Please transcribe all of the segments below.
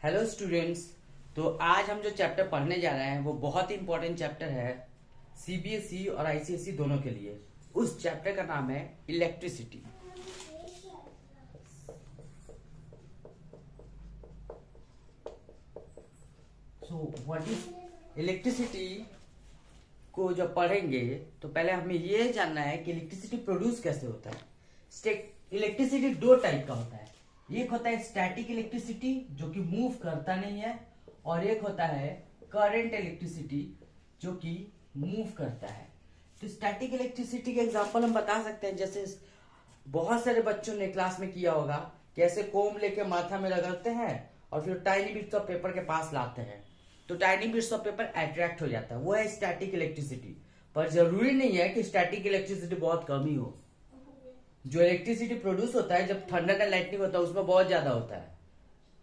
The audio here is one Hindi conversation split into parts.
Hello students. तो आज हम जो चैप्टर पढ़ने जा रहे हैं वो बहुत ही इंपॉर्टेंट चैप्टर है सीबीएसई और आईसीएसई दोनों के लिए। उस चैप्टर का नाम है electricity. So what is electricity को जब पढ़ेंगे तो पहले हमें ये जानना है कि इलेक्ट्रिसिटी प्रोड्यूस कैसे होता है। इलेक्ट्रिसिटी दो टाइप का होता है। एक होता है स्टैटिक इलेक्ट्रिसिटी जो कि मूव करता नहीं है, और एक होता है करंट इलेक्ट्रिसिटी जो कि मूव करता है। तो स्टैटिक इलेक्ट्रिसिटी के एग्जांपल हम बता सकते हैं, जैसे बहुत सारे बच्चों ने क्लास में किया होगा, कैसे कोम लेके माथा में रगड़ते हैं और फिर टाइनी बिट्स ऑफ पेपर के पास लाते हैं तो tiny bits of paper attract हो जाता है, वो है स्टैटिक इलेक्ट्रिसिटी। पर जरूरी नहीं है कि स्टैटिक इलेक्ट्रिसिटी बहुत कम ही हो। जो इलेक्ट्रिसिटी प्रोड्यूस होता है जब थंडर एंड लाइटनिंग होता है उसमें बहुत ज्यादा होता है,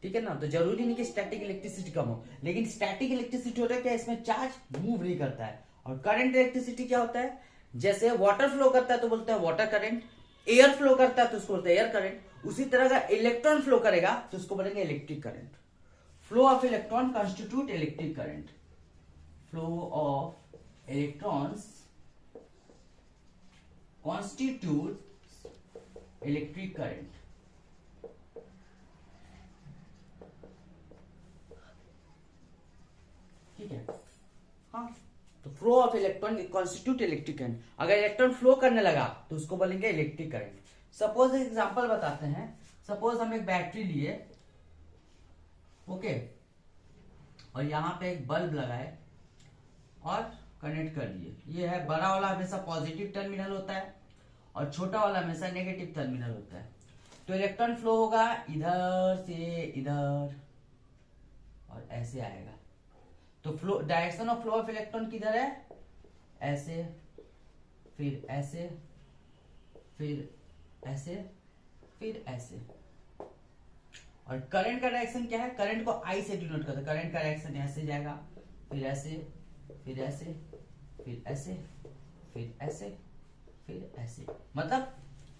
ठीक है ना। तो जरूरी नहीं कि स्टैटिक इलेक्ट्रिसिटी कम हो, लेकिन स्टैटिक इलेक्ट्रिसिटी होता है क्या, इसमें चार्ज मूव नहीं करता है। और करंट इलेक्ट्रिसिटी क्या होता है, जैसे वाटर फ्लो करता है तो बोलते हैं वाटर करंट, एयर फ्लो करता है तो उसको बोलते हैं एयर करंट। उसी तरह का इलेक्ट्रॉन फ्लो करेगा तो उसको बोलेंगे electric current. Flow of electron constitute electric current. Flow of electrons constitute electric current. ठीक है, हाँ। तो flow of electron constitute electric current. अगर इलेक्ट्रॉन फ्लो करने लगा तो उसको बोलेंगे इलेक्ट्रिक करंट। सपोज एग्जांपल बताते हैं। सपोज हम एक बैटरी लिए, ओके, और यहां पे एक बल्ब लगाए और कनेक्ट कर लिए। ये है बड़ा वाला हमेशा पॉजिटिव टर्मिनल होता है और छोटा वाला हमेशा नेगेटिव टर्मिनल होता है। तो इलेक्ट्रॉन फ्लो होगा इधर से इधर और ऐसे आएगा। तो flow direction of flow of electron किधर है, ऐसे, फिर ऐसे, फिर ऐसे, फिर ऐसे। और करंट का डायरेक्शन क्या है, करंट को आई से डिनोट करते हैं। करंट का डायरेक्शन ऐसे जाएगा, फिर ऐसे, फिर ऐसे, फिर ऐसे, फिर ऐसे, फिर ऐसे। मतलब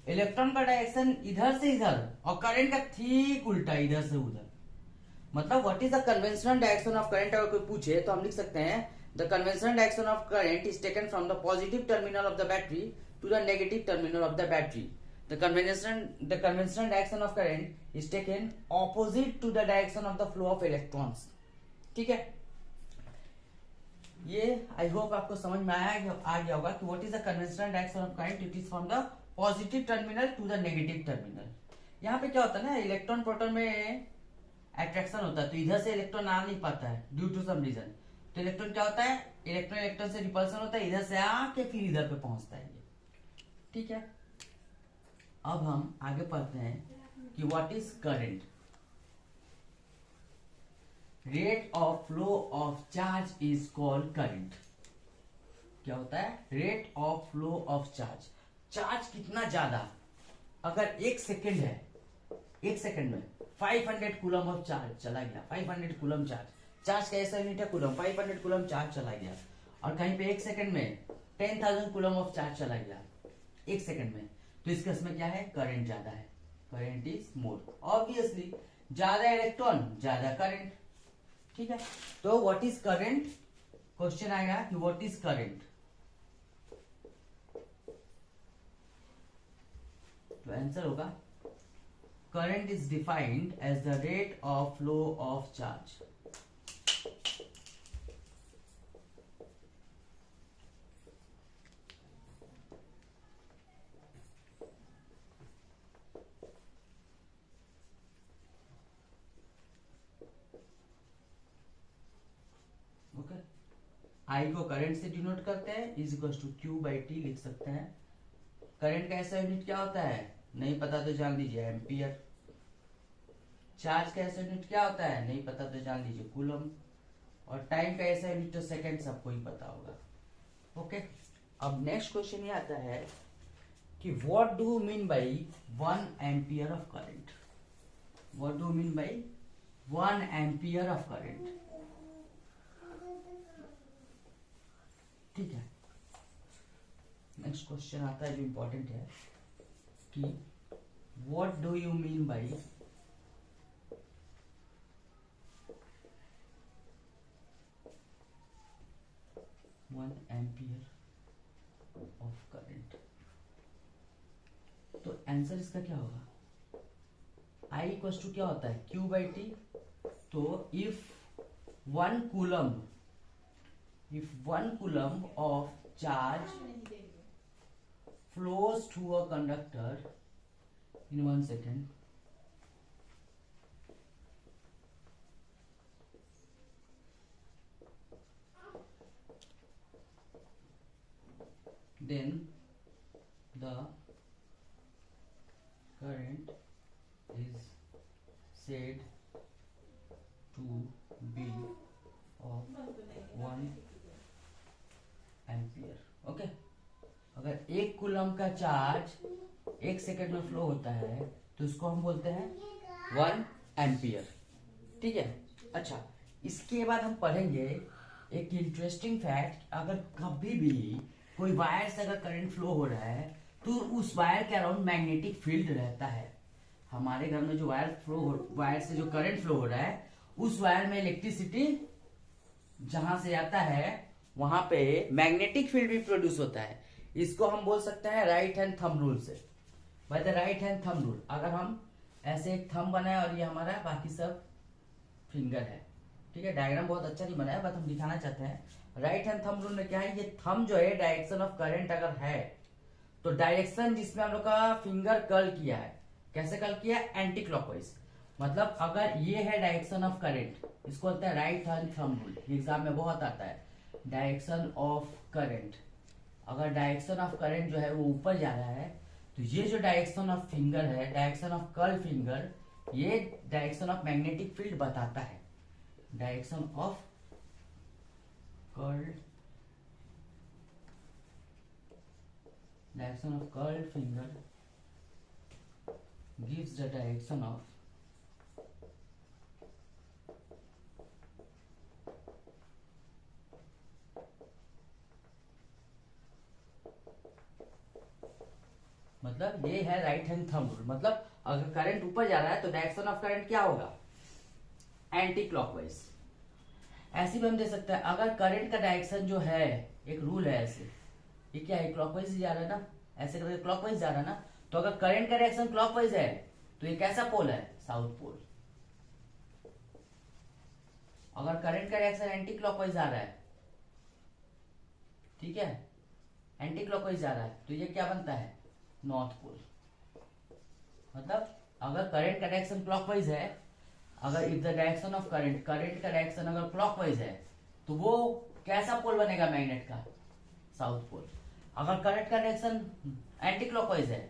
इलेक्ट्रॉन का डायरेक्शन इधर से इधर और करंट का ठीक उल्टा, इधर से उधर। मतलब what is the conventional direction of current, अगर कोई पूछे तो हम लिख सकते हैं the conventional direction of current is taken from the positive terminal of the battery to the negative terminal of the battery. The conventional direction of current is taken opposite to the direction of the flow of electrons। ठीक है, ये आई होप आपको समझ में आ गया होगा कि what is the conventional direction of current. It is from the positive terminal to the negative terminal. यहाँ पे क्या होता है ना, इलेक्ट्रॉन प्रोटॉन में अट्रैक्शन होता है तो इधर से इलेक्ट्रॉन आ नहीं पाता है ड्यू टू सम रीजन। तो इलेक्ट्रॉन क्या होता है, इलेक्ट्रॉन इलेक्ट्रॉन से रिपल्सन होता है, इधर से आके फिर इधर पे पहुंचता है। ठीक है, अब हम आगे पढ़ते हैं कि what is current. Rate of flow of charge is called current. क्या होता है, rate of flow of charge. Charge कितना ज्यादा, अगर एक सेकेंड है, एक सेकेंड में 500 कूलम ऑफ चार्ज चला गया, 500 कूलम चार्ज, चार्ज का ऐसा यूनिट है कूलम, 500 कूलम चार्ज चला गया। और कहीं पे एक सेकेंड में 10,000 कूलम ऑफ चार्ज चला गया एक सेकेंड में, तो इस केस में क्या है, करंट ज्यादा है, करंट इज मोर। ऑब्वियसली ज्यादा इलेक्ट्रॉन ज्यादा करंट। ठीक है, तो व्हाट इज करंट, क्वेश्चन आएगा कि व्हाट इज करंट। तो आंसर होगा current is defined as the rate of flow of charge. I को करंट से डिनोट करते हैं, is equal to q by t लिख सकते हैं। करंट का ऐसा यूनिट क्या होता है, नहीं पता तो जान लीजिए एम्पियर। चार्ज का ऐसा यूनिट क्या होता है, नहीं पता तो जान लीजिए कूलम। और टाइम का ऐसा यूनिट तो सेकंड, सबको ही पता होगा। ओके, अब नेक्स्ट क्वेश्चन ये आता है कि what do mean by 1 ampere of current. What do mean by 1 ampere of current. ठीक है, नेक्स्ट क्वेश्चन आता है जो इंपॉर्टेंट है कि what do you mean by ampere of current. तो आंसर इसका क्या होगा? I इक्वल टू क्या होता है? Q by t. तो if 1 coulomb of charge flows through a conductor in 1 second, then the current is said to be of 1 ampere. Okay, अगर 1 कूलम का चार्ज 1 सेकेंड में फ्लो होता है तो इसको हम बोलते हैं 1 एम्पियर। ठीक है। अच्छा, इसके बाद हम पढ़ेंगे एक इंटरेस्टिंग फैक्ट। अगर कभी भी कोई वायर से अगर करंट फ्लो हो रहा है तो उस वायर के अराउंड मैग्नेटिक फील्ड रहता है। हमारे घर में जो वायर से जो करंट फ्लो हो रहा है उस वायर में इलेक्ट्रिसिटी जहां से आता है वहां पे मैग्नेटिक फील्ड भी प्रोड्यूस होता है। इसको हम बोल सकते हैं राइट हैंड थंब रूल से। By the right hand thumb rule, अगर हम ऐसे एक थंब बनाए और ये हमारा बाकी सब फिंगर है। ठीक है, डायग्राम बहुत अच्छा नहीं बनाया बट हम दिखाना चाहते हैं। राइट हैंड थंब रूल में क्या है, ये थंब जो है डायरेक्शन ऑफ करंट अगर है तो डायरेक्शन जिसमें हम लोग का फिंगर कर्ल किया है, कैसे कर्ल किया है? Anti clockwise. मतलब अगर ये है डायरेक्शन ऑफ करंट, इसको बोलते हैं right hand thumb rule. Exam में बहुत आता है डायरेक्शन ऑफ करंट। अगर डायरेक्शन ऑफ करंट जो है वो ऊपर जा रहा है तो ये जो डायरेक्शन ऑफ फिंगर है, डायरेक्शन ऑफ कर्ल फिंगर, ये डायरेक्शन ऑफ मैग्नेटिक फील्ड बताता है। Direction of curl, direction of curl finger gives the direction of मतलब ये है राइट हैंड थंब रूल। मतलब अगर करंट ऊपर जा रहा है तो डायरेक्शन ऑफ करंट क्या होगा? Anti clockwise. ऐसे भी हम दे सकते हैं, अगर करंट का डायरेक्शन जो है, एक रूल है ऐसे, ये क्या है? क्लॉकवाइज जा रहा है ना, ऐसे करके क्लॉकवाइज जा रहा है ना। तो अगर करंट का डायरेक्शन क्लॉकवाइज है तो ये कैसा पोल है? South pole. अगर करंट का डायरेक्शन एंटी क्लॉकवाइज आ रहा है, ठीक है, एंटी क्लॉकवाइज जा रहा है, तो ये क्या बनता है? North pole. मतलब अगर करंट का डायरेक्शन क्लॉकवाइज है, अगर if the direction of current का डायरेक्शन अगर क्लॉकवाइज है तो वो कैसा पोल बनेगा मैग्नेट का? South pole. अगर करंट का डायरेक्शन एंटी क्लॉकवाइज है,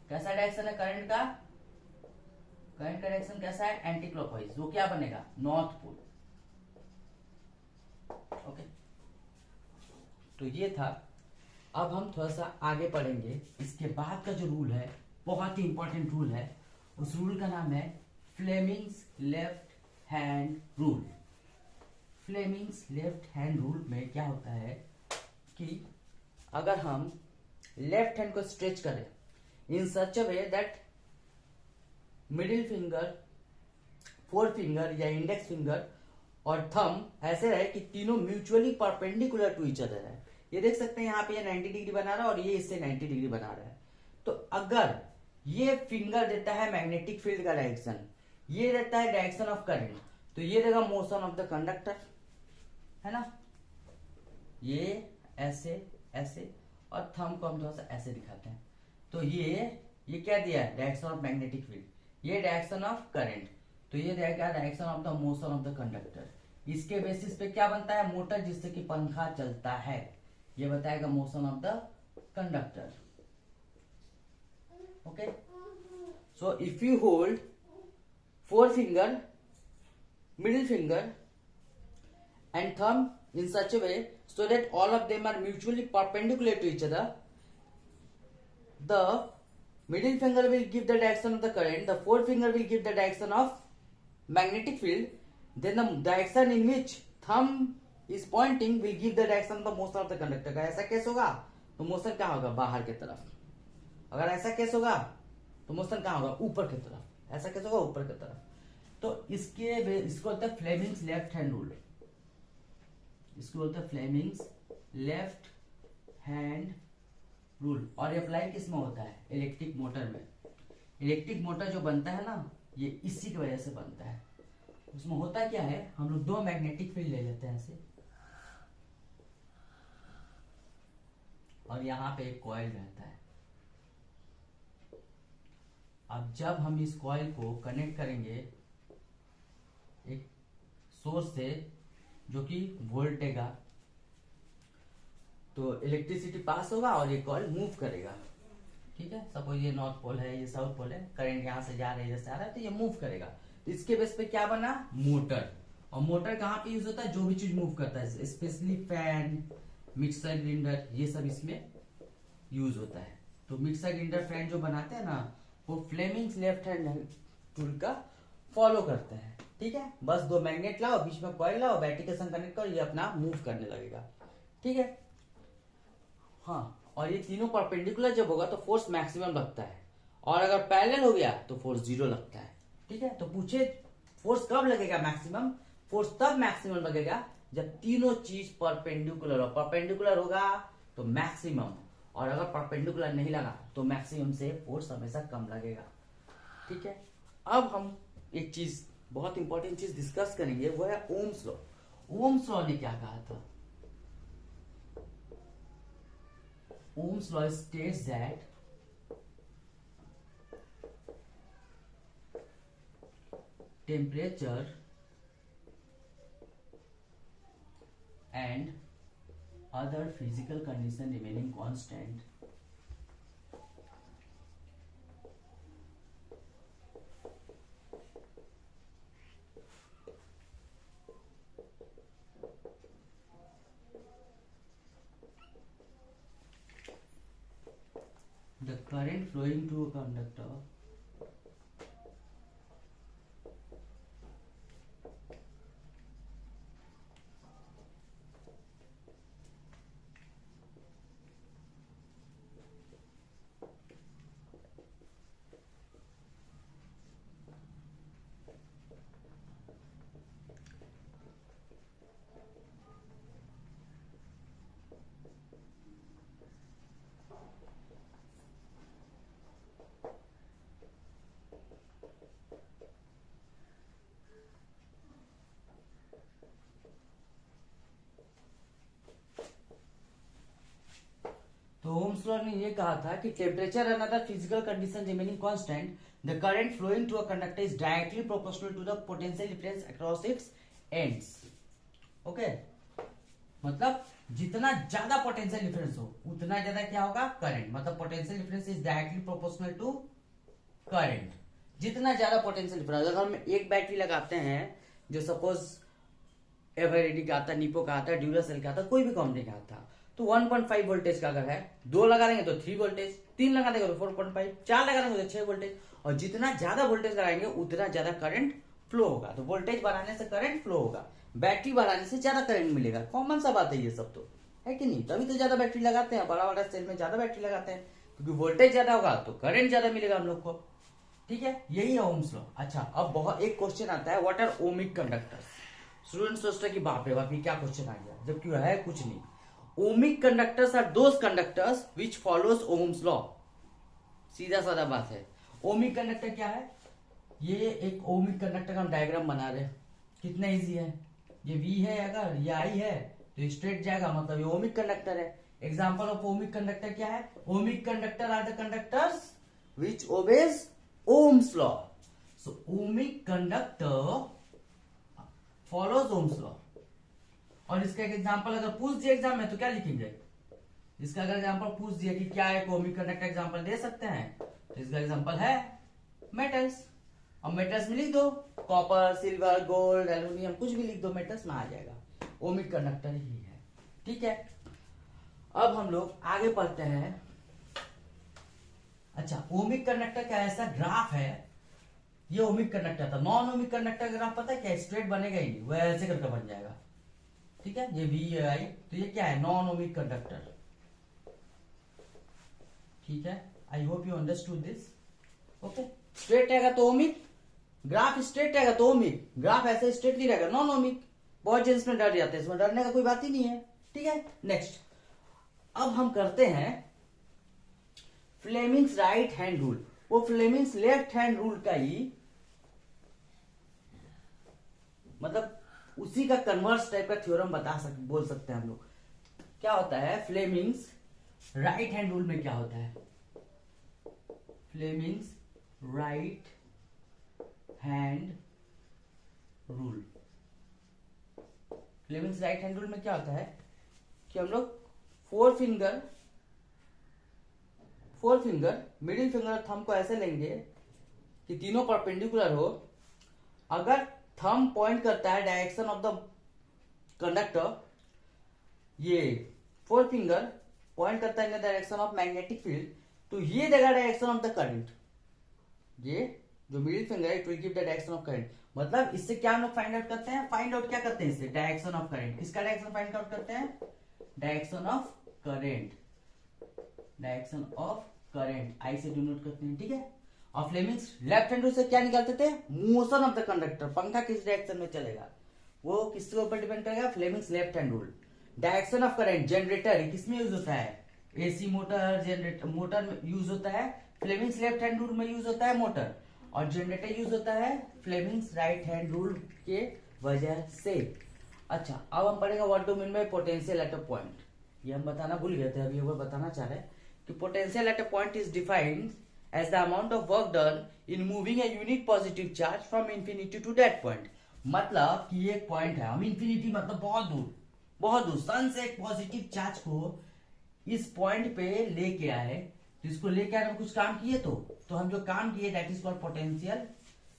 कैसा डायरेक्शन है करंट का? करंट का डायरेक्शन कैसा है? Anti clockwise. वो क्या बनेगा? North pole. ओके, तो ये था। अब हम थोड़ा सा आगे पढ़ेंगे। इसके बाद का जो रूल है बहुत ही इंपॉर्टेंट रूल है। उस रूल का नाम है Fleming's left hand rule. Fleming's left hand rule में क्या होता है कि अगर हम लेफ्ट हैंड को स्ट्रेच करें in such a way that middle finger, forefinger या इंडेक्स फिंगर और थंब ऐसे रहे कि तीनों mutually perpendicular to each other है। ये देख सकते हैं यहाँ पे ये 90 डिग्री बना रहा है और ये इससे 90 डिग्री बना रहा है। तो अगर ये फिंगर देता है मैग्नेटिक फील्ड का डायरेक्शन, ये देता है डायरेक्शन ऑफ करंट, तो ये देगा मोशन ऑफ द कंडक्टर, है ना। ये ऐसे ऐसे और थंब को हम थोड़ा सा ऐसे दिखाते हैं। तो ये क्या दिया है? Direction of magnetic field. ये डायरेक्शन ऑफ करंट, तो ये देगा direction of the motion of the conductor. इसके बेसिस पे क्या बनता है? मोटर जिससे कि पंखा चलता है, ये बताएगा motion of the conductor. Okay, so if you hold four finger, middle finger and thumb in such a way so that all of them are mutually perpendicular to each other, the middle finger will give the direction of the current, the forefinger will give the direction of magnetic field, then the direction in which thumb is pointing will give the direction of the motion of the conductor। का ऐसा केस होगा तो मोशन क्या होगा? बाहर की तरफ। अगर ऐसा केस होगा तो मोशन कहाँ होगा? ऊपर की तरफ। ऐसा केस होगा ऊपर की तरफ। तो इसको बोलते हैं फ्लेमिंग्स लेफ्ट हैंड रूल। इसको बोलते हैं फ्लेमिंग्स लेफ्ट हैंड रूल। और ये अप्लाई किस में होता है? इलेक्ट्रिक मोटर में। इलेक्ट्रिक मोटर जो बनता है ना, ये इसी की वजह से बनता है। उसमें होता क्या है, हम लोग दो मैग्नेटिक फील्ड ले लेते हैं ऐसे, और यहां पे एक कॉइल रहता है। अब जब हम इस कॉइल को कनेक्ट करेंगे एक सोर्स से जो कि वोल्ट देगा, तो इलेक्ट्रिसिटी पास होगा और ये कॉइल मूव करेगा। ठीक है, सपोज ये नॉर्थ पोल है, ये साउथ पोल है, करंट यहां से जा रहा है, इधर से आ रहा है, तो ये मूव करेगा। इसके बेस पे क्या बना? मोटर। और मोटर कहाँ पे यूज होता है? जो भी चीज मूव करता है, स्पेशली फैन, मिक्सर ग्राइंडर, ये सब इसमें यूज होता है। तो मिक्सर ग्राइंडर फैन जो बनाते हैं ना, वो फ्लेमिंग्स लेफ्ट हैंड रूल का फॉलो करते हैं। ठीक है, बस दो मैग्नेट लाओ, बीच में कॉइल लाओ, बैटरी के संग कनेक्ट करो, ये अपना मूव करने लगेगा। ठीक है, हाँ। और ये तीनों परपेंडिकुलर जब होगा तो फोर्स मैक्सिमम लगता है, और अगर पैरेलल हो गया तो फोर्स 0 लगता है। ठीक है, तो पूछे फोर्स कब लगेगा मैक्सिमम? फोर्स तब मैक्सिमम लगेगा जब तीनों चीज परपेंडिकुलर हो। परपेंडिकुलर होगा तो मैक्सिमम, और अगर परपेंडिकुलर नहीं लगा तो मैक्सिमम से फोर्स हमेशा कम लगेगा। ठीक है, अब हम एक चीज, बहुत इंपॉर्टेंट चीज डिस्कस करेंगे, वो है ओम्स लॉ। ओम्स लॉ ने क्या कहा था? Ohm's law states that temperature and other physical condition remaining constant, the current flowing to a conductor तो ओम्स लॉ ने ये कहा था कि temperature and other physical condition remaining constant, the current flowing to a conductor is directly proportional to the potential difference across its ends. Okay, मतलब जितना ज्यादा पोटेंशियल डिफरेंस हो उतना ज्यादा क्या होगा? करंट। मतलब potential difference is directly proportional to current. जितना ज्यादा पोटेंशियल डिफरेंस, अगर हम एक बैटरी लगाते हैं, जो सपोज एवरेडी का आता, निपो का आता, ड्यूरासेल का आता, कोई भी कंपनी का आता, तो 1.5 वोल्टेज का अगर है, 2 लगा देंगे तो 3 वोल्टेज, 3 लगा देंगे तो 4.5, 4 लगा देंगे तो 6 वोल्टेज। और जितना ज्यादा वोल्टेज लगाएंगे उतना ज्यादा करंट फ्लो होगा। तो वोल्टेज बढ़ाने से करंट फ्लो होगा, बैटरी बढ़ाने से ज्यादा करंट मिलेगा। कॉमन सा बात है ये सब, तो है कि नहीं? तभी तो ज्यादा बैटरी लगाते हैं, बड़ा बड़ा सेल में ज्यादा बैटरी लगाते हैं, क्योंकि वोल्टेज ज्यादा होगा तो करंट ज्यादा मिलेगा हम लोग को। ठीक है, यही है ओम्स लॉ। अच्छा, अब बहुत एक क्वेश्चन आता है, what are ohmic conductors? Student सोचता है कि बाप रे बाप ये क्या क्वेश्चन आ गया, जबकि है कुछ नहीं। Ohmic conductors are those conductors which follows Ohm's law. सीधा साधा बात है। ओमिक कंडक्टर क्या है? ये एक ओमिक कंडक्टर का हम डायग्राम बना रहे हैं, कितना इजी है। ये V है, अगर ये I है तो स्ट्रेट जाएगा, मतलब ये ओमिक कंडक्टर है। एग्जांपल ऑफ ओमिक कंडक्टर क्या है? Ohmic conductor are the conductors which obeys Ohm's law. So ohmic conductor follows Ohm's law. और इसका एक एग्जांपल अगर पूछ दिया एग्जाम में तो क्या लिखेंगे? इसका अगर एग्जांपल पूछ दिया कि क्या एक ओमिक कंडक्टर एग्जांपल दे सकते हैं, तो इसका एग्जांपल है मेटल्स। और मेटल्स में लिख दो कॉपर, सिल्वर, गोल्ड, एल्यूमिनियम, कुछ भी लिख दो, मेटल्स में आ जाएगा। ओमिक कंडक्टर ही है। ठीक है, अब हम लोग आगे पढ़ते हैं। अच्छा, ओमिक कंडक्टर का ऐसा ग्राफ है, ये ओमिक कंडक्टर था। नॉन ओमिक कंडक्टर का ग्राफ पता है क्या? स्ट्रेट बनेगा ही नहीं, वह ऐसे करके बन जाएगा। ठीक है, ये V है I, तो ये क्या है? Non ohmic conductor. ठीक है, I hope you understood this. Okay, straight रहेगा तो ओमिक, ग्राफ स्ट्रेट रहेगा तो ओमिक, ग्राफ ऐसे स्ट्रेट नहीं रहेगा नॉन ओमिक। बहुत जेंट्स में डर जाते हैं, इसमें डरने का कोई बात ही नहीं है। ठीक है, नेक्स्ट, अब हम करते हैं फ्लेमिंग्स राइट हैंड रूल। वो फ्लेमिंग्स लेफ्ट हैंड रूल का ही मतलब उसी का कन्वर्स टाइप का थ्योरम बोल सकते हैं हम लोग। क्या होता है फ्लेमिंग्स राइट हैंड रूल में? क्या होता है Fleming's right hand rule? Fleming's right hand rule में क्या होता है कि हम लोग फोर फिंगर मिडिल फिंगर और थंब को ऐसे लेंगे कि तीनों परपेंडिकुलर हो। अगर थंब पॉइंट करता है डायरेक्शन ऑफ द कंडक्टर, ये फोर फिंगर पॉइंट करता है in the direction of magnetic field, तो ये देगा डायरेक्शन ऑफ द करंट। ये जो मिडिल फिंगर है it will give the direction of current. मतलब इससे क्या हम लोग फाइंड आउट करते हैं? फाइंड आउट क्या करते हैं इससे? Direction of current. किसका डायरेक्शन फाइंड आउट करते हैं? Direction of current. Direction of current I से डिनोट करते हैं, ठीक है। और फ्लेमिंग्स लेफ्ट हैंड रूल से क्या निकालते थे? मोशन ऑफ द कंडक्टर, पंखा किस डायरेक्शन में चलेगा वो किसके ऊपर डिपेंड करेगा? Fleming's left hand rule. Direction of current, generator किसमें यूज होता है? एसी मोटर, जनरेटर मोटर में यूज होता है। फ्लेमिंग्स लेफ्ट हैंड रूल में यूज होता है मोटर, और जनरेटर यूज होता है फ्लेमिंग्स राइट हैंड रूल के वजह से। अच्छा, अब हम पढ़ेंगे what do mean bye potential at a point. ये हम बताना भूल गए थे, अभी वो बताना चाह रहे हैं कि potential at a point is defined as the amount of work done in moving a unit positive charge from infinity to that point। मतलब कि एक पॉइंट है, हम इंफिनिटी मतलब बहुत दूर सन से एक पॉजिटिव चार्ज को इस पॉइंट पे लेके आए, तो इसको लेके आए हम कुछ काम किए, तो हम जो काम किए दैट इज कॉल्ड पोटेंशियल।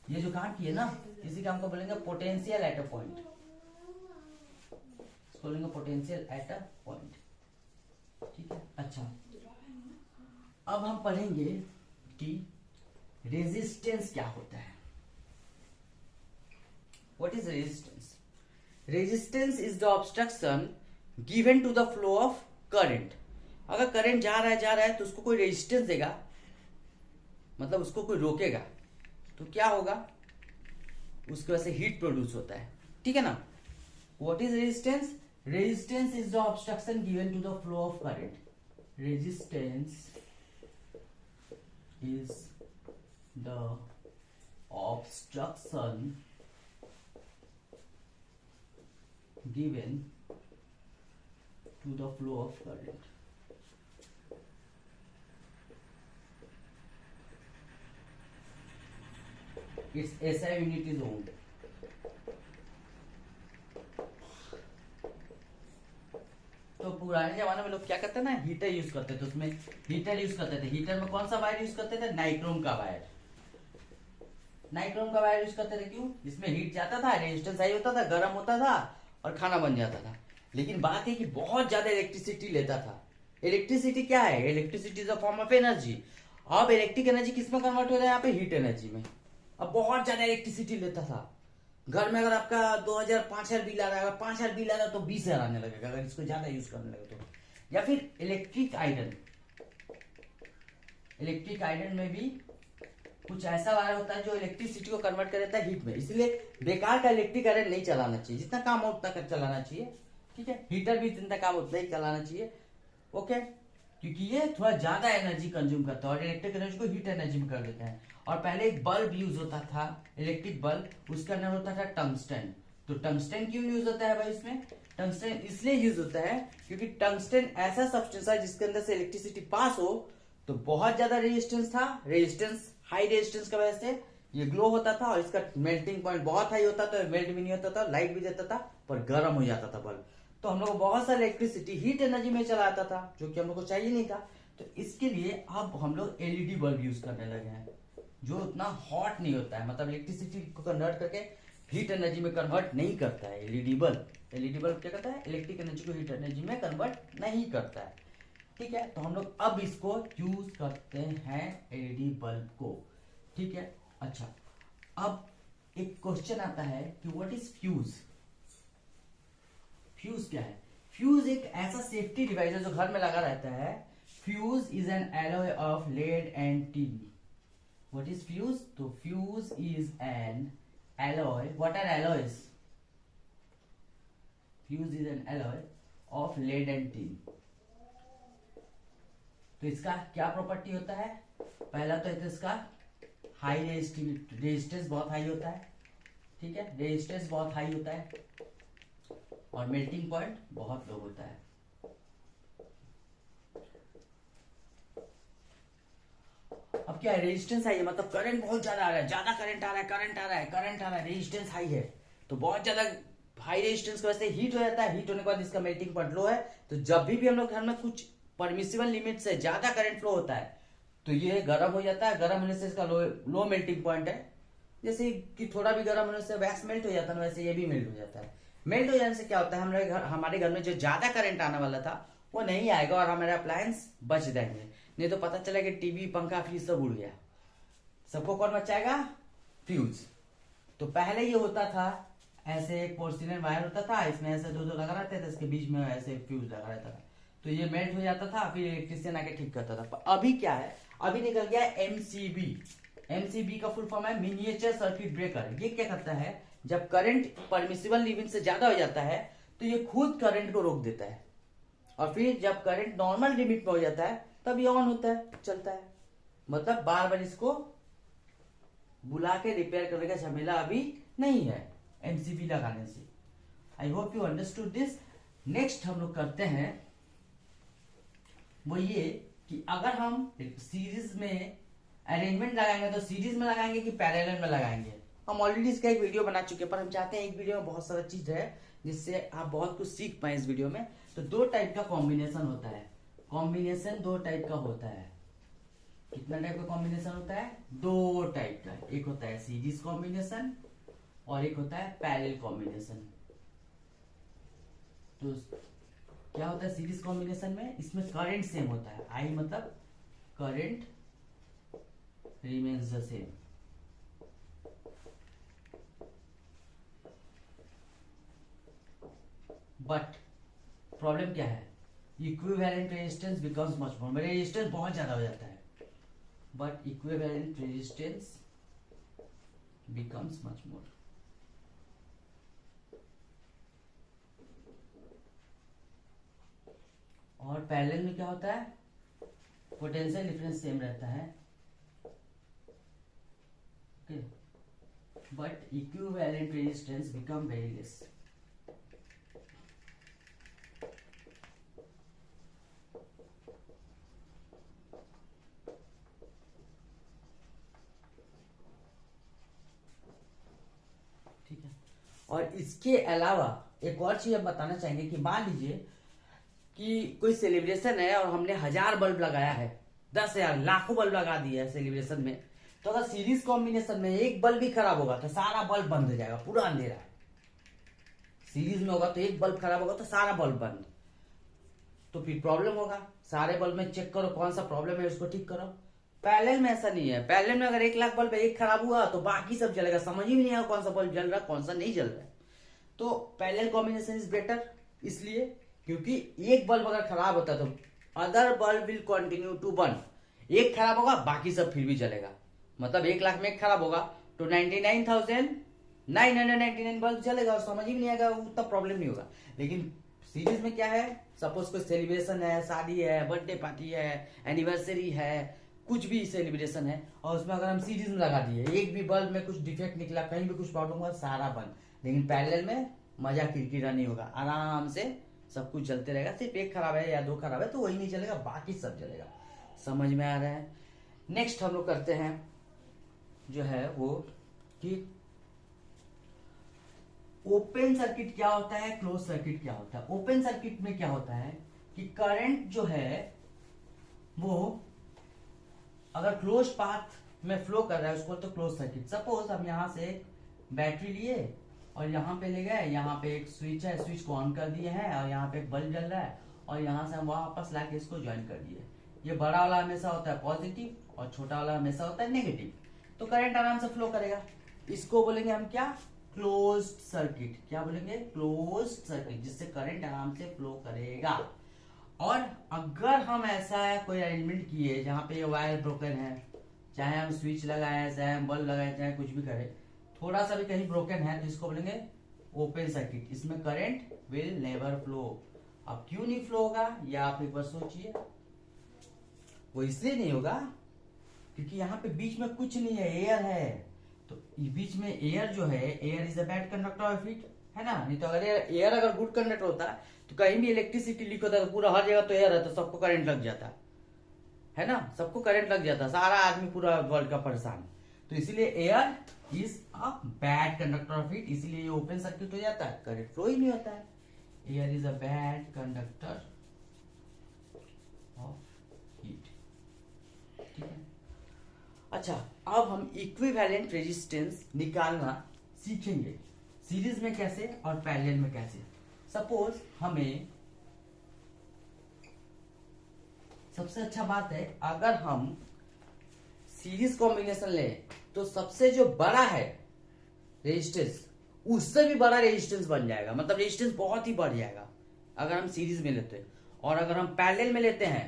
ये जो काम किए ना इसी काम को बोलेंगे पोटेंशियल एट अ पॉइंट। इसको बोलेंगे पोटेंशियल एट अ पॉइंट, ठीक है। अच्छा, अब हम पढ़ेंगे कि रेजिस्टेंस क्या होता है। What is resistance? Resistance is the obstruction given to the flow of current. अगर करंट जा रहा है तो उसको कोई रेजिस्टेंस देगा, मतलब उसको कोई रोकेगा, तो क्या होगा? उसकी वजह से हीट प्रोड्यूस होता है, ठीक है ना। What is resistance? Resistance is the obstruction given to the flow of current. Resistance is the obstruction given to the flow of current। its SI unit is ohm। तो पुराने जमाने में लोग क्या करते हैं ना, हीटर यूज करते थे, उसमें हीटर यूज करते थे। हीटर में कौन सा वायर यूज करते थे? नाइक्रोम का वायर। नाइक्रोम का वायर यूज करते थे, क्यों? इसमें हीट जाता था, रेजिस्टेंस हाई होता था, गर्म होता था और खाना बन जाता था। लेकिन बात है कि बहुत ज्यादा इलेक्ट्रिसिटी लेता था। इलेक्ट्रिसिटी क्या है? Electricity is a form of energy. अब इलेक्ट्रिक एनर्जी किसमें कन्वर्ट हो रहा है? यहाँ पे हीट एनर्जी में। अब बहुत ज्यादा इलेक्ट्रिसिटी लेता था। घर में अगर आपका 2000 5000 बिल आ रहा है, अगर 5000 बिल आ रहा है तो 20,000 आने लगेगा अगर इसको ज्यादा यूज करने लगे तो। या फिर इलेक्ट्रिक आयरन में भी कुछ ऐसा वायर होता है जो इलेक्ट्रिसिटी को कन्वर्ट कर देता है हीट में। इसलिए बेकार का इलेक्ट्रिक आयरन नहीं चलाना चाहिए, जितना काम हो उतना चलाना चाहिए, ठीक है। हीटर भी जितना काम उतना ही चलाना चाहिए, ओके। क्योंकि ये थोड़ा ज्यादा एनर्जी कंज्यूम करता है और इलेक्ट्रिक एनर्जी को हीट एनर्जी में कर देता है। और पहले एक बल्ब यूज होता था, इलेक्ट्रिक बल्ब, उसके अंदर होता था टंगस्टन। तो टंगस्टन क्यों यूज होता है भाई इसमें? टंगस्टन इसलिए यूज होता है क्योंकि टंगस्टन ऐसा सब्सटेंस है जिसके अंदर से इलेक्ट्रिसिटी पास हो तो बहुत ज्यादा रेजिस्टेंस था, हाई रेजिस्टेंस की वजह से ये ग्लो होता था और इसका मेल्टिंग पॉइंट बहुत हाई होता था, मेल्ट भी नहीं होता था, लाइट भी देता था पर गर्म हो जाता था बल्ब। तो हम लोग को बहुत सारा इलेक्ट्रिसिटी हीट एनर्जी में चलाता था जो कि हम लोग को चाहिए नहीं था। तो इसके लिए अब हम लोग एलईडी बल्ब यूज करने लगे हैं जो उतना हॉट नहीं होता है, मतलब इलेक्ट्रिसिटी को कन्वर्ट करके हीट एनर्जी में कन्वर्ट नहीं करता है। एलईडी बल्ब क्या करता है? इलेक्ट्रिक एनर्जी को हीट एनर्जी में कन्वर्ट नहीं करता है, ठीक है। तो हम लोग अब इसको यूज करते हैं एलईडी बल्ब को, ठीक है। अच्छा, अब एक क्वेश्चन आता है कि व्हाट इज फ्यूज? फ्यूज क्या है? फ्यूज एक ऐसा सेफ्टी डिवाइस है जो घर में लगा रहता है। Fuse is an alloy of lead and tin. What is fuse? तो fuse is an alloy. What are alloys? Fuse is an alloy of lead and tin. तो इसका क्या प्रॉपर्टी होता है? पहला तो इसका हाई रेजिस्टेंस बहुत हाई होता है, ठीक है, रेजिस्टेंस बहुत हाई होता है और मेल्टिंग पॉइंट बहुत लो होता है। अब क्या है, रेजिस्टेंस हाई है मतलब करंट बहुत ज्यादा आ रहा है, ज्यादा करंट आ रहा है, रेजिस्टेंस हाई है, तो बहुत ज्यादा हाई रेजिस्टेंस की वजह से हीट हो जाता है। हीट होने के बाद इसका मेल्टिंग पॉइंट लो है, तो जब भी हम लोग घर में कुछ परमिसिबल लिमिट से ज्यादा करंट फ्लो होता है तो ये गर्म हो जाता है। गर्म होने से इसका लो मेल्टिंग पॉइंट है। जैसे कि थोड़ा भी गर्म होने से वैक्स मेल्ट हो जाता है, वैसे ये भी मेल्ट हो जाता है। मेल्ट हो जाने से क्या होता है, हमारे घर में जो ज्यादा करंट आने वाला था वो नहीं आएगा और हमारे अप्लायंस बच जाएंगे। नहीं तो पता चला कि टीवी, पंखा, फ्रिज सब उड़ गया। सबको कौन बचाएगा? फ्यूज। तो पहले ये होता था, ऐसे एक पोर्सिलेन वायर होता था, इसमें ऐसे दो लगा रहते थे, इसके बीच में ऐसे फ्यूज लगा रहता था, तो ये मेल्ट हो जाता था, फिर इलेक्ट्रिशियन आके ठीक करता था। पर अभी क्या है, अभी निकल गया एमसीबी। एमसीबी का फुल फॉर्म है मिनिएचर सर्किट ब्रेकर। ये क्या करता है, जब करंट परमिसिबल लिमिट से ज्यादा हो जाता है तो ये खुद करंट को रोक देता है, और फिर जब करंट नॉर्मल लिमिट में हो जाता है तब ये ऑन होता है, चलता है। मतलब बार बार इसको बुला के रिपेयर करने का झमेला अभी नहीं है एमसीबी लगाने से। I hope you understood this. Next हम लोग करते हैं वो ये कि अगर हम सीरीज में अरेंजमेंट लगाएंगे तो सीरीज में लगाएंगे कि पैरेलल में लगाएंगे। हम ऑलरेडी इसका एक वीडियो बना चुके हैं, पर हम चाहते हैं एक वीडियो में बहुत सारा चीज है जिससे आप बहुत कुछ सीख पाए इस वीडियो में। तो दो टाइप का कॉम्बिनेशन होता है, कॉम्बिनेशन दो टाइप का होता है। कितना टाइप का कॉम्बिनेशन होता है? दो टाइप का। एक होता है सीरीज कॉम्बिनेशन और एक होता है पैरेलल कॉम्बिनेशन। तो क्या होता है सीरीज कॉम्बिनेशन में? इसमें करंट सेम होता है, आई मतलब current remains the same. But problem क्या है, equivalent resistance becomes much more. Resistance बहुत ज्यादा हो जाता है, but equivalent resistance becomes much more. और पैरेलल में क्या होता है, पोटेंशियल डिफरेंस सेम रहता है, but equivalent resistance become very less. ठीक है। और इसके अलावा एक और चीज हम बताना चाहेंगे कि मान लीजिए कि कोई सेलिब्रेशन है और हमने 1000 बल्ब लगाया है, 10,000 लाखों बल्ब लगा दिए है सेलिब्रेशन में, तो अगर सीरीज कॉम्बिनेशन में एक बल्ब भी खराब होगा तो सारा बल्ब बंद हो जाएगा, पूरा अंधेरा है। सीरीज में होगा तो एक बल्ब खराब होगा तो सारा बल्ब बंद, तो फिर प्रॉब्लम होगा। सारे बल्ब में चेक करो कौन सा प्रॉब्लम है, उसको ठीक करो। पैरेलल में ऐसा नहीं है। पैरेलल में अगर 1 लाख बल्ब एक खराब हुआ तो बाकी सब जलेगा, समझ ही नहीं आएगा कौन सा बल्ब जल रहा है कौन सा नहीं जल रहा है। तो पैरेलल कॉम्बिनेशन इज बेटर, इसलिए क्योंकि एक बल्ब अगर खराब होता है तो other bulb will continue to burn. एक खराब होगा बाकी सब फिर भी जलेगा, मतलब 1 लाख में एक खराब होगा तो 99,999 बल्ब जलेगा और समझ ही नहीं आएगा, उतना प्रॉब्लम नहीं होगा। लेकिन सीरीज में क्या है, सपोज कोई सेलिब्रेशन है, शादी है, बर्थडे पार्टी है, एनिवर्सरी है, कुछ भी सेलिब्रेशन है, और उसमें अगर हम सीरीज में लगा दिए, एक भी बल्ब में कुछ डिफेक्ट निकला, कहीं भी कुछ प्रॉब्लम हुआ, सारा बंद। लेकिन पैरेलल में मजा किरकिरा नहीं होगा, आराम से सब कुछ चलते रहेगा। सिर्फ एक खराब है या दो खराब है तो वही नहीं चलेगा, बाकी सब चलेगा। समझ में आ रहा है? नेक्स्ट हम लोग करते हैं जो है वो कि ओपन सर्किट क्या होता है, क्लोज सर्किट क्या होता है। ओपन सर्किट में क्या होता है कि करंट जो है वो अगर क्लोज पाथ में फ्लो कर रहा है उसको तो क्लोज सर्किट। सपोज हम यहां से बैटरी लिए और यहाँ पे ले गए, यहाँ पे एक स्विच है, स्विच को ऑन कर दिए हैं और यहाँ पे एक बल्ब जल रहा है, और यहाँ से हम वापस लाके इसको ज्वाइन कर दिए। ये बड़ा वाला हमेशा होता है पॉजिटिव और छोटा वाला हमेशा होता है नेगेटिव, तो करंट आराम से फ्लो करेगा। इसको बोलेंगे हम क्या, क्लोज्ड सर्किट। क्या बोलेंगे, क्लोज्ड सर्किट, जिससे करंट आराम से फ्लो करेगा। और अगर हम ऐसा कोई अरेंजमेंट किए जहां पे ये वायर ब्रोकन है, चाहे हम स्विच लगाए, चाहे हम बल्ब लगाए, चाहे कुछ भी करें, थोड़ा सा भी कहीं ब्रोकन है तो इसको बोलेंगे ओपन सर्किट। इसमें करंट विल नेवर फ्लो। अब क्यों नहीं फ्लो होगा ये आप एक बार सोचिए। वो इसलिए नहीं होगा क्योंकि यहाँ पे बीच में कुछ नहीं है, एयर है। तो बीच में एयर जो है, air is a bad conductor of heat, है ना। नहीं तो अगर एयर अगर गुड कंडक्टर होता तो कहीं भी इलेक्ट्रिसिटी लीक होता तो पूरा हर जगह तो एयर है, तो सबको करंट लग जाता, है ना। सबको करंट लग जाता, सारा आदमी पूरा वर्ल्ड का परेशान। तो इसीलिए air is a bad conductor of heat, इसीलिए ये ओपन सर्किट हो जाता है, करंट फ्लो ही नहीं होता है। Air is a bad conductor of heat, ठीक है। अच्छा, अब हम इक्विवेलेंट रेजिस्टेंस निकालना सीखेंगे, सीरीज में कैसे और पैरेलल में कैसे। सपोज हमें, सबसे अच्छा बात है अगर हम सीरीज कॉम्बिनेशन लें तो सबसे जो बड़ा है रेजिस्टेंस, उससे भी बड़ा रेजिस्टेंस बन जाएगा, मतलब रेजिस्टेंस बहुत ही बढ़ जाएगा अगर हम सीरीज में लेते हैं। और अगर हम पैरेलल में लेते हैं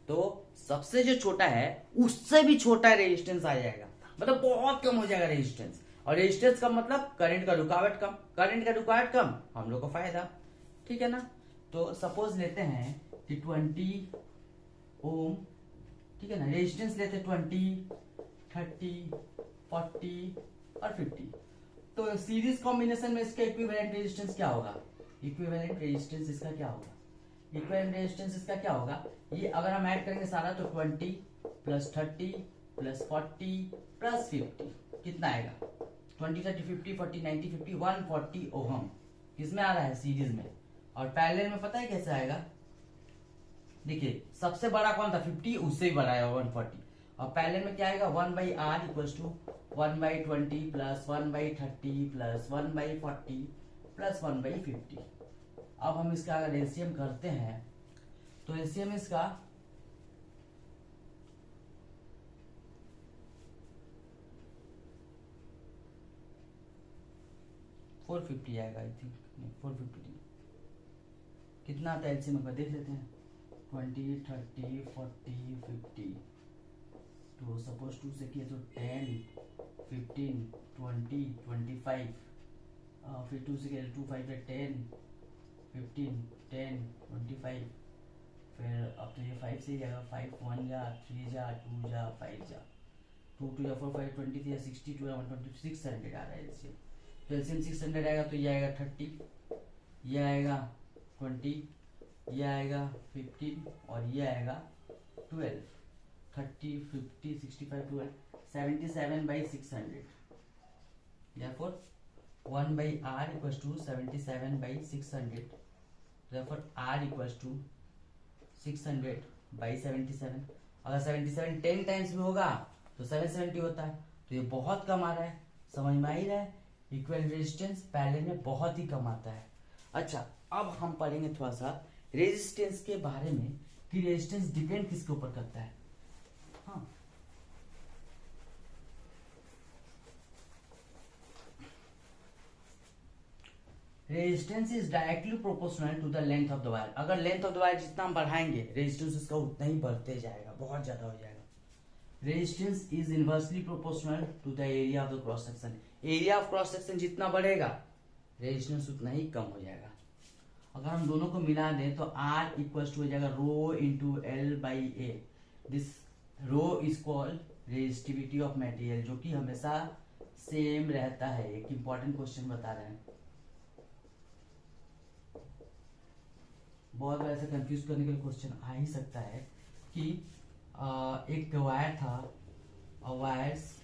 तो सबसे जो छोटा है उससे भी छोटा रेजिस्टेंस आ जाएगा, मतलब बहुत कम हो जाएगा रेजिस्टेंस। और रेजिस्टेंस कम मतलब करंट का रुकावट कम, करंट का रुकावट कम, हम लोग को फायदा, ठीक है ना। तो सपोज लेते हैं कि 20 ओम, ठीक है ना, रेजिस्टेंस लेते हैं 20, 30, 40 और 50। तो सीरीज कॉम्बिनेशन में इसका इक्विवेलेंट रेजिस्टेंस क्या होगा, इक्विवेलेंट रेजिस्टेंस इसका क्या होगा, इक्विवेलेंट रेजिस्टेंस इसका क्या होगा। ये अगर हम ऐड करेंगे सारा तो 20 प्लस 30 प्लस 40 प्लस 50 कितना आएगा, 20, 30, 50, 40, 90, 50, 140 ओहम किसमें आ रहा है, सीरीज में। और पैरेलल में पता है कैसे आएगा, देखिए सबसे बड़ा कौन था 50, उससे ही बड़ा है 140। और पैरेलल में क्या आएगा 1/r equals to 1/20 plus 1/30 plus 1/40 plus 1/50। अब हम इसका अगर एलसीएम करते हैं तो एलसीएम इसका 450 आएगा, आई थिंक, नहीं 450 कितना आता है एलसीएम में देख लेते हैं, 20, 30, 40, 50। तो सपोज 2 से किया तो 10, 15, 20, 25, फिर 2 से किया 2, 5 है 10, 15, 10, 25, फिर अब तो ये 5 से ही जाएगा, 5 1 जा 3 जा 2 जा 5 जा 2 2 जा 4 5 20 या 62 या 120 600 आ रहा है एलसीएम। तो एलसीएम 600 आएगा तो ये आएगा 30, ये आएगा 20, ये आएगा 15 और ये आएगा 12, 30, 50, 65, 12, 77/600। Therefore 1/r equals to 77/600। Therefore r equals to 600/77। अगर 77 10 टाइम्स में होगा तो 770 होता है, तो ये बहुत कम आ रहा है, समझ में आ ही रहा है। इक्विवेलेंट रेजिस्टेंस पैरेलल में बहुत ही कम आता है। अच्छा, अब हम पढ़ेंगे थोड़ा सा रेजिस्टेंस के बारे में कि रेजिस्टेंस डिपेंड किसके ऊपर करता है। हाँ, resistance is directly proportional to the length of the wire. अगर लेंथ ऑफ द वायर जितना हम बढ़ाएंगे रेजिस्टेंस उसका उतना ही बढ़ते जाएगा, बहुत ज्यादा हो जाएगा। Resistance is inversely proportional to the area of the cross section. Area of cross section जितना बढ़ेगा रेजिस्टेंस उतना ही कम हो जाएगा। अगर हम दोनों को मिला दें तो R इक्वल्स टू हो जाएगा rho into L/A। This rho is called resistivity of material, जो कि हमेशा सेम रहता है। एक इंपॉर्टेंट क्वेश्चन बता रहे हैं, बहुत बार ऐसे कंफ्यूज करने के लिए क्वेश्चन आ ही सकता है कि एक वायर था, wires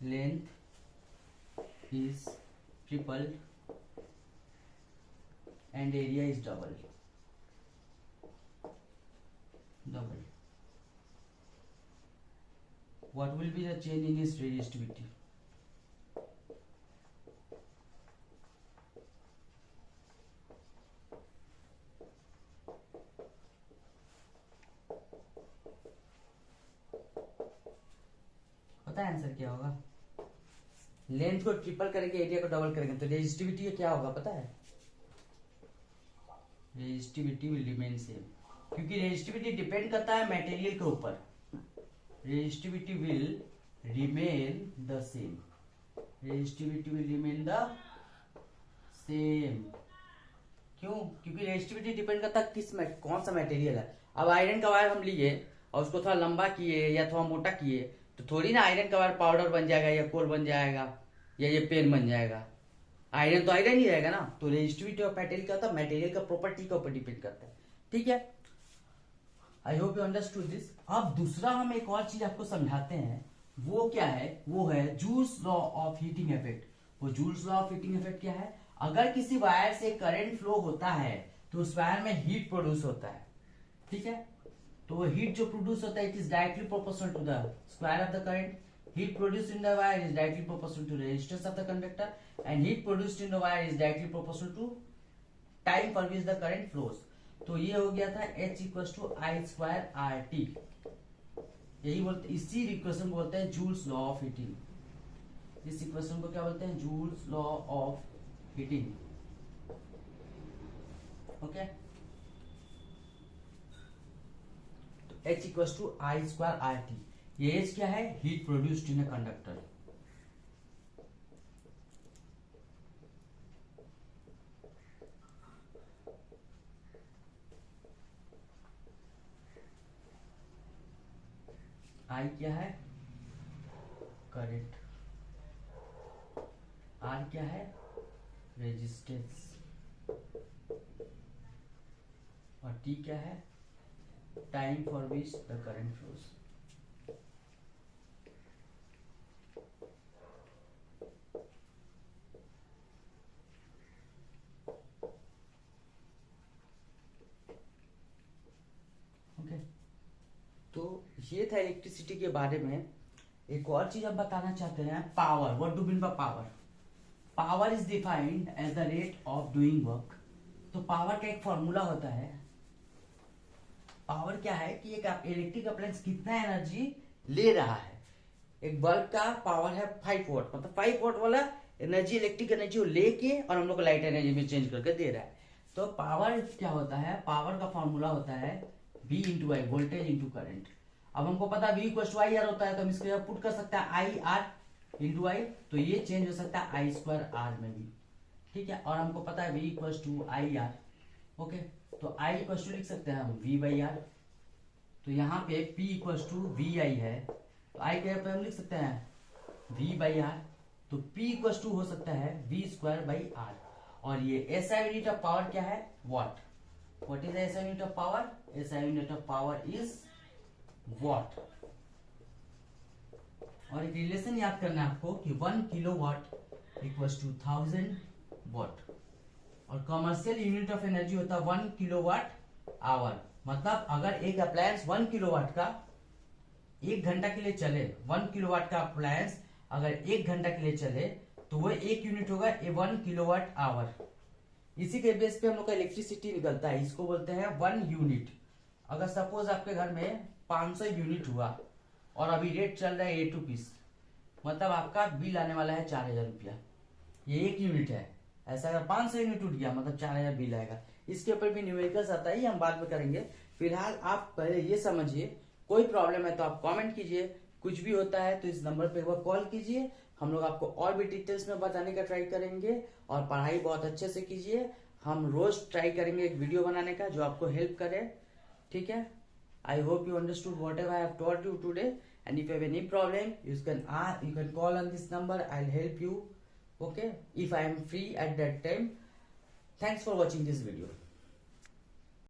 length is triple and area is double. What will be the change in its resistivity? पता है आंसर क्या होगा? लेंथ को ट्रिपल करेंगे, एरिया को डबल करेंगे तो रेजिस्टिविटी क्या होगा पता है? रेजिस्टिविटी विल रिमेन सेम, क्योंकि रेजिस्टिविटी डिपेंड करता है मटेरियल के ऊपर। Resistivity will remain the same, resistivity will remain the same. क्यों? क्योंकि रेजिस्टिविटी डिपेंड करता है किस कौन सा मटेरियल है। अब आयरन का वायर हम लिए, और उसको थोड़ा लंबा किए या थोड़ा मोटा किए तो थोड़ी ना आयरन का पाउडर बन जाएगा या कोल बन जाएगा या ये पेन बन जाएगा। आयरन तो आयरन ही रहेगा ना। तो रेजिस्टिविटी ऑफ मटेरियल क्या होता है, मटेरियल का प्रॉपर्टी के ऊपर डिपेंड करता है। ठीक है, I hope you understood this. अब दूसरा हम एक और चीज आपको समझाते हैं, वो क्या है, वो है Joule's law of heating effect. वो Joule's law of heating effect क्या है, अगर किसी वायर से करंट फ्लो होता है तो उस वायर में हीट प्रोड्यूस होता है। ठीक है, तो वो हीट जो प्रोड्यूस होता है it is directly proportional to the square of the current. Heat produced in the wire is directly proportional to the resistance of the conductor, and heat produced in the wire is directly proportional to time for which the current flows. तो ये हो गया था H equal to I square R T. यही बोलते, इसी इक्वेशन को बोलते हैं जूल्स लॉ ऑफ हीटिंग। इस इक्वेशन को क्या बोलते हैं, Joule's law of heating. Okay, तो H equal to I square R T. ये H क्या है, heat produced in a conductor. I क्या है, करंट। R क्या है, रेजिस्टेंस। और T क्या है, time for which the current flows. तो ये था इलेक्ट्रिसिटी के बारे में। एक और चीज हम बताना चाहते हैं, power. What do mean by power. Power is defined as the rate of doing work. तो पावर का एक फॉर्मूला होता है। पावर क्या है कि एक इलेक्ट्रिक अप्लायंस कितना एनर्जी ले रहा है। एक बल्ब का पावर है 5 वोल्ट, मतलब 5 वोल्ट वाला एनर्जी, इलेक्ट्रिक एनर्जी वो लेके और हम लोग को लाइट एनर्जी में चेंज करके दे रहा है। तो पावर क्या होता है, पावर का फॉर्मूला होता है V into I, voltage into current. अब हमको पता है V equal to I R होता है, तो हम इसको पुट कर सकते हैं आई आर इंटू आई, तो ये चेंज हो सकता है आई स्क्वायर आर में भी। ठीक है, और हमको पता है V equal to I R. Okay, तो I इक्वल टू लिख सकते हैं हम V बाई आर। तो यहाँ पे P इक्वल टू वी आई है, तो I के पे हम लिख सकते हैं V बाई आर। तो P इक्वल टू हो सकता है V स्क्वायर बाई आर। और ये SI यूनिट ऑफ पावर क्या है, what. What is the SI unit of power? SI unit of power is watt। और एक रिलेशन याद करना है आपको कि 1 किलोवाट इक्वल्स टू 1000 वॉट। और कमर्शियल यूनिट ऑफ एनर्जी होता है 1 किलोवाट आवर। मतलब अगर एक अप्लायंस 1 किलोवाट का 1 घंटा के लिए चले, 1 किलोवाट का अप्लायंस अगर 1 घंटा के लिए चले तो वो एक यूनिट होगा 1 किलोवाट आवर। इसी के बेस पे हम लोग का इलेक्ट्रिसिटी निकलता है, इसको बोलते हैं 1 यूनिट। अगर सपोज आपके घर में 500 यूनिट हुआ और अभी रेट चल रहा है 8 रुपीज, मतलब आपका बिल आने वाला है 4000 रुपया। ये 1 यूनिट है। ऐसा अगर 500 यूनिट उठ गया मतलब 4000 बिल आएगा। इसके ऊपर भी न्यूमेरिकल्स आता है, ये हम बाद में करेंगे। फिलहाल आप पहले ये समझिए, कोई प्रॉब्लम है तो आप कमेंट कीजिए, कुछ भी होता है तो इस नंबर पे एक बार कॉल कीजिए। हम लोग आपको और भी डिटेल्स में बताने का ट्राई करेंगे। और पढ़ाई बहुत अच्छे से कीजिए। हम रोज ट्राई करेंगे एक वीडियो बनाने का जो आपको हेल्प करे। ठीक है, I hope you understood what ever I have taught you today. And if you have any problem you can call on this number, I will help you. Okay, if I am free at that time. Thanks for watching this video.